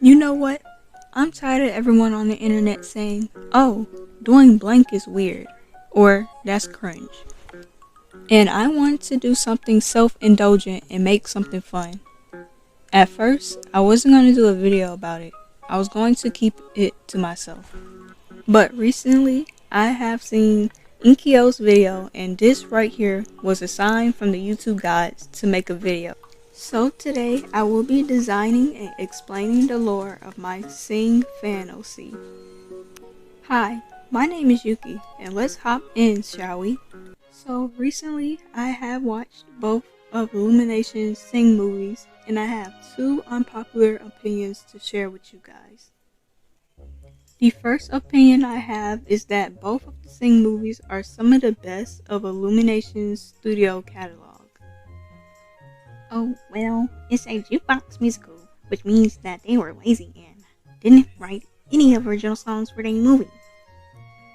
You know what? I'm tired of everyone on the internet saying, oh, doing blank is weird, or that's cringe. And I wanted to do something self-indulgent and make something fun. At first, I wasn't going to do a video about it. I was going to keep it to myself. But recently, I have seen Inkyo's video, and this right here was a sign from the YouTube guides to make a video. So today, I will be designing and explaining the lore of my Sing fan OC. Hi, my name is Yuki, and let's hop in, shall we? So recently, I have watched both of Illumination's Sing movies, and I have two unpopular opinions to share with you guys. The first opinion I have is that both of the Sing movies are some of the best of Illumination's studio catalog. Oh, well, it's a jukebox musical, which means that they were lazy and didn't write any original songs for their movie.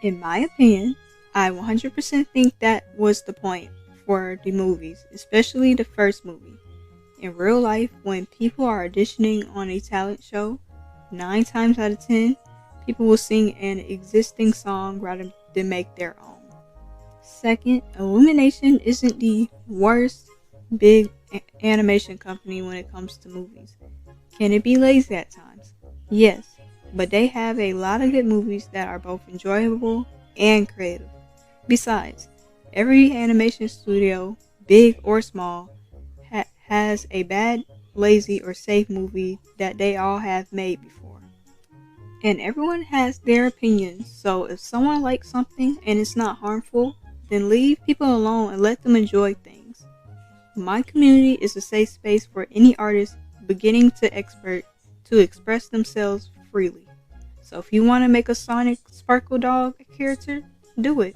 In my opinion, I 100% think that was the point for the movies, especially the first movie. In real life, when people are auditioning on a talent show, 9 times out of 10, people will sing an existing song rather than make their own. Second, Illumination isn't the worst big animation company when it comes to movies. Can it be lazy at times? Yes, but they have a lot of good movies that are both enjoyable and creative. Besides, every animation studio, big or small, has a bad, lazy, or safe movie that they all have made before. And everyone has their opinions, so if someone likes something and it's not harmful, then leave people alone and let them enjoy things. My community is a safe space for any artist, beginning to expert, to express themselves freely. So if you want to make a Sonic Sparkle Dog character, do it.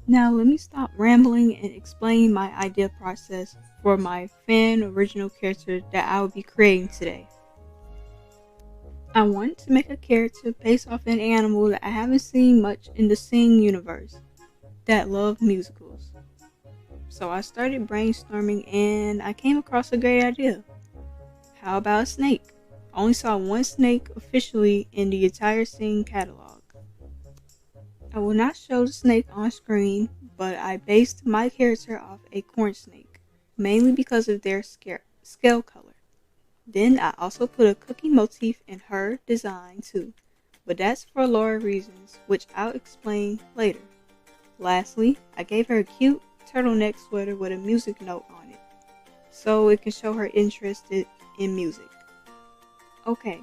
Now let me stop rambling and explain my idea process for my fan original character that I will be creating today. I wanted to make a character based off an animal that I haven't seen much in the Sing universe, that love musicals. So I started brainstorming and I came across a great idea. How about a snake? I only saw one snake officially in the entire Sing catalog. I will not show the snake on screen, but I based my character off a corn snake, mainly because of their scale color. Then I also put a cookie motif in her design too, but that's for lore reasons, which I'll explain later. Lastly, I gave her a cute turtleneck sweater with a music note on it, so it can show her interested in music. Okay,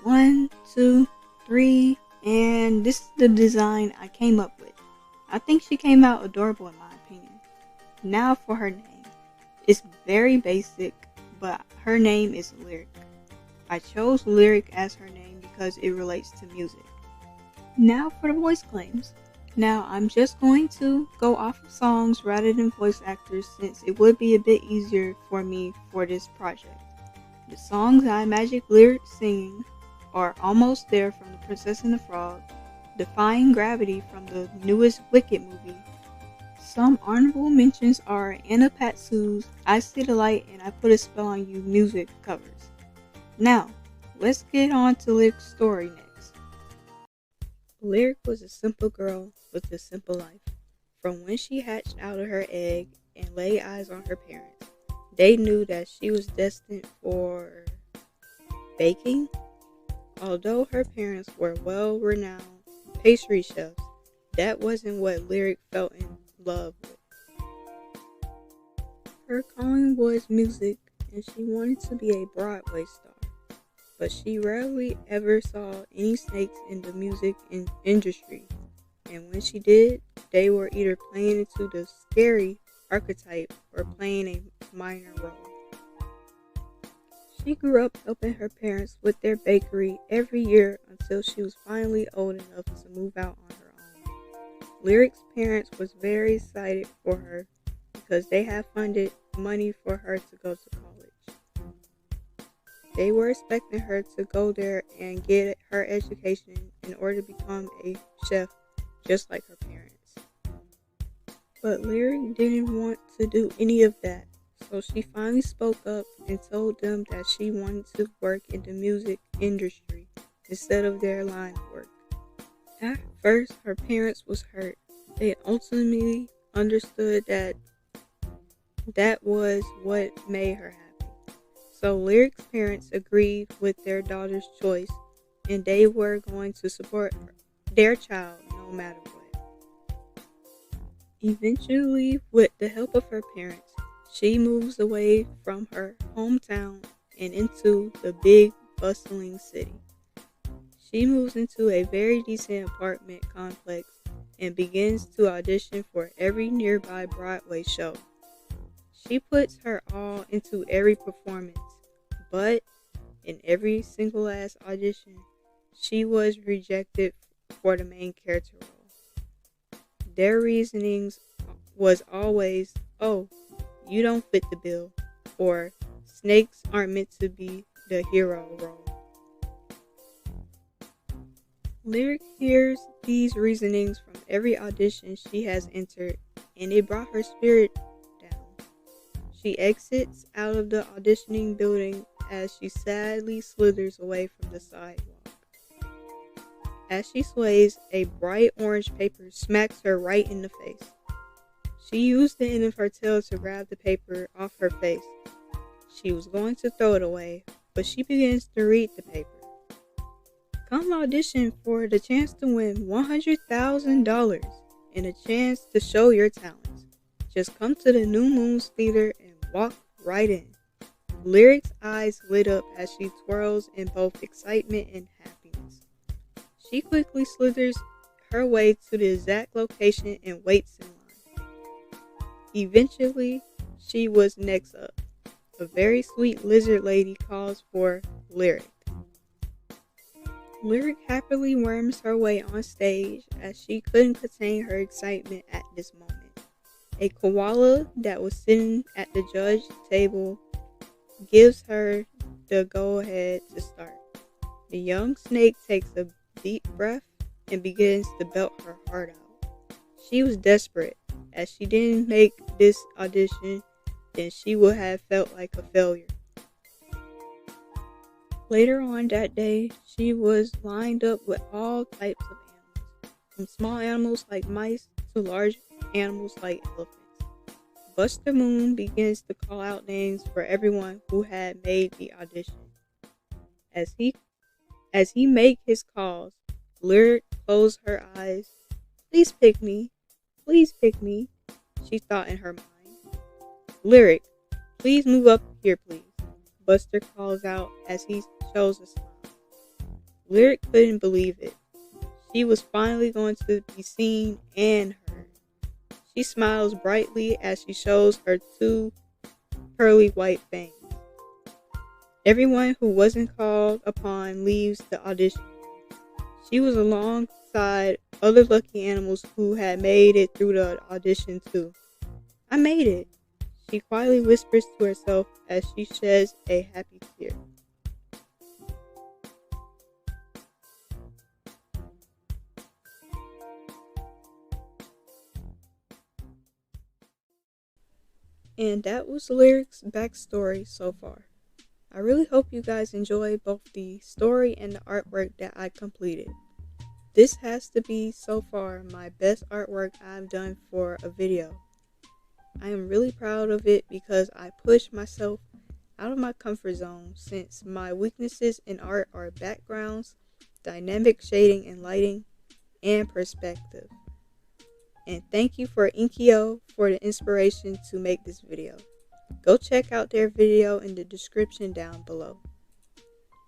1, 2, 3, and this is the design I came up with. I think she came out adorable in my opinion. Now for her name. It's very basic, but her name is Lyric. I chose Lyric as her name because it relates to music. Now for the voice claims. Now I'm just going to go off of songs rather than voice actors since it would be a bit easier for me for this project. The songs I imagine Lyric singing are Almost There from The Princess and the Frog, Defying Gravity from the newest Wicked movie. Some honorable mentions are Anna Patsu's I See the Light and I Put a Spell on You music covers. Now, let's get on to Lyric's story next. Lyric was a simple girl with a simple life. From when she hatched out of her egg and laid eyes on her parents, they knew that she was destined for baking. Although her parents were well-renowned pastry chefs, that wasn't what Lyric felt in love with. Her calling was music, and she wanted to be a Broadway star, but she rarely ever saw any snakes in the music industry, and when she did, they were either playing into the scary archetype or playing a minor role. She grew up helping her parents with their bakery every year until she was finally old enough to move out on her own. Lyric's parents was very excited for her because they had funded money for her to go to college. They were expecting her to go there and get her education in order to become a chef just like her parents. But Lyric didn't want to do any of that, So she finally spoke up and told them that she wanted to work in the music industry instead of their line of work. At first, her parents was hurt. They ultimately understood that was what made her happy. So Lyric's parents agreed with their daughter's choice, and they were going to support their child no matter what. Eventually, with the help of her parents, she moves away from her hometown and into the big, bustling city. She moves into a very decent apartment complex and begins to audition for every nearby Broadway show. She puts her all into every performance, but in every single last audition, she was rejected for the main character role. Their reasonings was always, "Oh, you don't fit the bill," or "Snakes aren't meant to be the hero role." Lyric hears these reasonings from every audition she has entered, and it brought her spirit down. She exits out of the auditioning building as she sadly slithers away from the sidewalk. As she sways, a bright orange paper smacks her right in the face. She used the end of her tail to grab the paper off her face. She was going to throw it away, but she begins to read the paper. "Come audition for the chance to win $100,000 and a chance to show your talents. Just come to the New Moons Theater and walk right in." Lyric's eyes lit up as she twirls in both excitement and happiness. She quickly slithers her way to the exact location and waits in line. Eventually, she was next up. A very sweet lizard lady calls for Lyric. Lyric happily worms her way on stage as she couldn't contain her excitement at this moment. A koala that was sitting at the judge table gives her the go-ahead to start. The young snake takes a deep breath and begins to belt her heart out. She was desperate. As she didn't make this audition, then she would have felt like a failure. Later on that day, she was lined up with all types of animals, from small animals like mice to large animals like elephants. Buster Moon begins to call out names for everyone who had made the audition. As he made his calls, Lyric closed her eyes. "Please pick me. Please pick me," she thought in her mind. "Lyric, please move up here, please," Buster calls out as he shows a smile. Lyric couldn't believe it. She was finally going to be seen and heard. She smiles brightly as she shows her two pearly white fangs. Everyone who wasn't called upon leaves the audition. She was alongside other lucky animals who had made it through the audition too. "I made it," she quietly whispers to herself as she sheds a happy tear. And that was Lyric's backstory so far. I really hope you guys enjoy both the story and the artwork that I completed. This has to be so far my best artwork I've done for a video. I am really proud of it because I pushed myself out of my comfort zone, since my weaknesses in art are backgrounds, dynamic shading and lighting, and perspective. And thank you for Inkyo for the inspiration to make this video. Go check out their video in the description down below.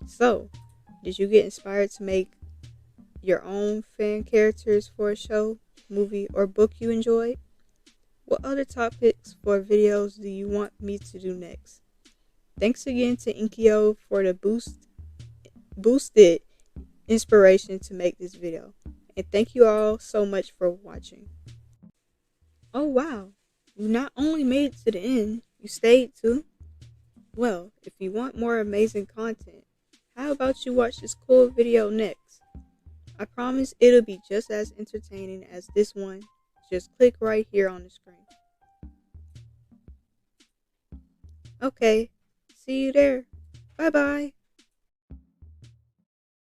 So, did you get inspired to make your own fan characters for a show, movie, or book you enjoyed? What other topics for videos do you want me to do next? Thanks again to Inkyo for the boosted inspiration to make this video. And thank you all so much for watching. Oh wow, you not only made it to the end, you stayed too? Well, if you want more amazing content, how about you watch this cool video next? I promise it'll be just as entertaining as this one. Just click right here on the screen. Okay, see you there. Bye bye.